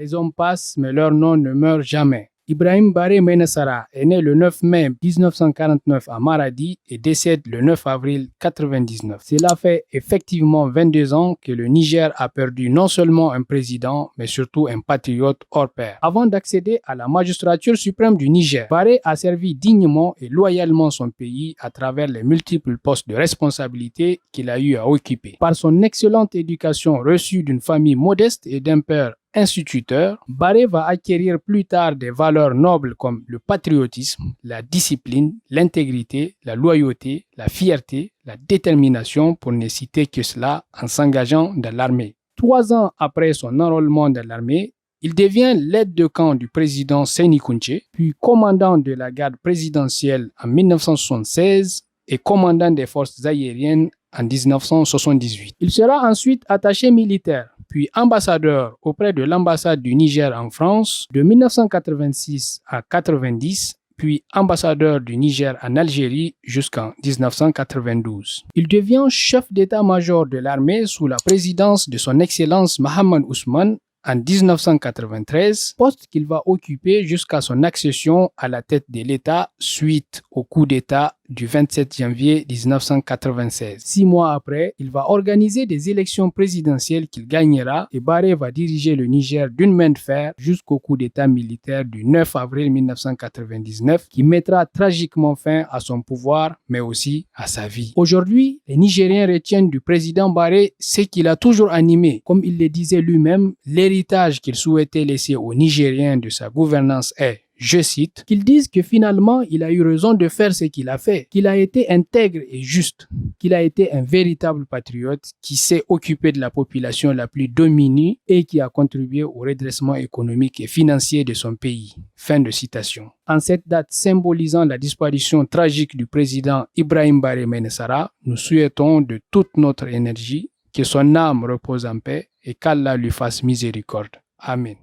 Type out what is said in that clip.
Les hommes passent, mais leur nom ne meurt jamais. Ibrahim Baré Maïna Sara est né le 9 mai 1949 à Maradi et décède le 9 avril 1999. Cela fait effectivement 22 ans que le Niger a perdu non seulement un président, mais surtout un patriote hors pair. Avant d'accéder à la magistrature suprême du Niger, Baré a servi dignement et loyalement son pays à travers les multiples postes de responsabilité qu'il a eu à occuper. Par son excellente éducation reçue d'une famille modeste et d'un père instituteur, Baré va acquérir plus tard des valeurs nobles comme le patriotisme, la discipline, l'intégrité, la loyauté, la fierté, la détermination, pour ne citer que cela, en s'engageant dans l'armée. 3 ans après son enrôlement dans l'armée, il devient l'aide de camp du président Séni Kountché, puis commandant de la garde présidentielle en 1976 et commandant des forces aériennes en 1978. Il sera ensuite attaché militaire, puis ambassadeur auprès de l'ambassade du Niger en France de 1986 à 1990, puis ambassadeur du Niger en Algérie jusqu'en 1992. Il devient chef d'état-major de l'armée sous la présidence de son Excellence Mahaman Ousmane en 1993, poste qu'il va occuper jusqu'à son accession à la tête de l'État suite au coup d'État du 27 janvier 1996. 6 mois après, il va organiser des élections présidentielles qu'il gagnera et Baré va diriger le Niger d'une main de fer jusqu'au coup d'État militaire du 9 avril 1999 qui mettra tragiquement fin à son pouvoir mais aussi à sa vie. Aujourd'hui, les Nigériens retiennent du président Baré ce qu'il a toujours animé. Comme il le disait lui-même, l'héritage qu'il souhaitait laisser aux Nigériens de sa gouvernance est, je cite, qu'ils disent que finalement il a eu raison de faire ce qu'il a fait, qu'il a été intègre et juste, qu'il a été un véritable patriote qui s'est occupé de la population la plus démunie et qui a contribué au redressement économique et financier de son pays. Fin de citation. En cette date symbolisant la disparition tragique du président Ibrahim Baré Maïna Sara, nous souhaitons de toute notre énergie que son âme repose en paix et qu'Allah lui fasse miséricorde. Amen.